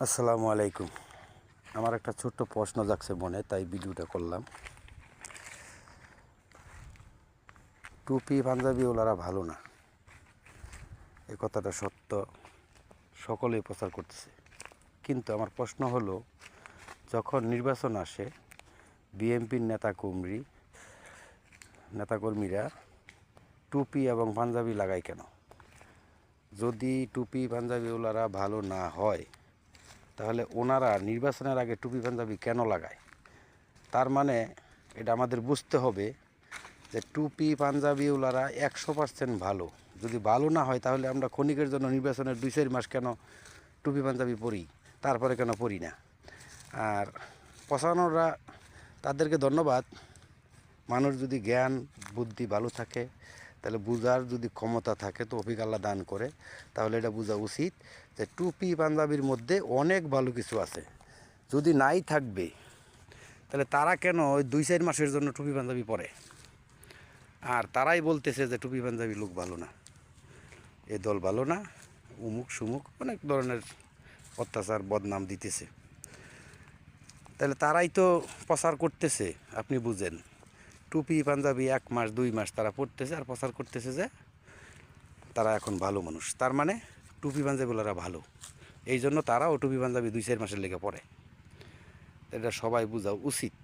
আসসালামু আলাইকুম। আমার একটা ছোট্ট প্রশ্ন জাগছে মনে, তাই ভিডিওটা করলাম। টুপি পাঞ্জাবি ওলারা ভালো না, এ কথাটা সত্য, সকলেই প্রচার করতেছে। কিন্তু আমার প্রশ্ন হলো, যখন নির্বাচন আসে বিএনপির নেতাকর্মীরা টুপি এবং পাঞ্জাবি লাগায় কেন? যদি টুপি পাঞ্জাবি ওলারা ভালো না হয়, তাহলে ওনারা নির্বাচনের আগে টুপি পাঞ্জাবি কেন লাগায়? তার মানে এটা আমাদের বুঝতে হবে যে টুপি পাঞ্জাবিওয়ালারা 100% ভালো। যদি ভালো না হয়, তাহলে আমরা ক্ষণিকের জন্য নির্বাচনের 2-4 মাস কেন টুপি পাঞ্জাবি পরি, তারপরে কেন পরি না? আর পছানোরা তাদেরকে ধন্যবাদ। মানুষ যদি জ্ঞান বুদ্ধি ভালো থাকে, তাহলে বুঝার যদি ক্ষমতা থাকে, তৌফিক আল্লাহ দান করে, তাহলে এটা বোঝা উচিত যে টুপি পাঞ্জাবির মধ্যে অনেক ভালো কিছু আছে। যদি নাই থাকবে, তাহলে তারা কেন ওই 2-4 মাসের জন্য টুপি পাঞ্জাবি পরে? আর তারাই বলতেছে যে টুপি পাঞ্জাবি লোক ভালো না, এ দল ভালো না, উমুক সুমুক অনেক ধরনের অত্যাচার বদনাম দিতেছে। তাহলে তারাই তো প্রচার করতেছে, আপনি বুঝেন। টুপি পাঞ্জাবি 1 মাস 2 মাস তারা পড়তেছে আর প্রচার করতেছে যে তারা এখন ভালো মানুষ। তার মানে টুপি পাঞ্জাবিওয়ালারা ভালো, এই জন্য তারাও টুপি পাঞ্জাবি 2-4 মাসের লেগে পড়ে। এটা সবাই বোঝা উচিত।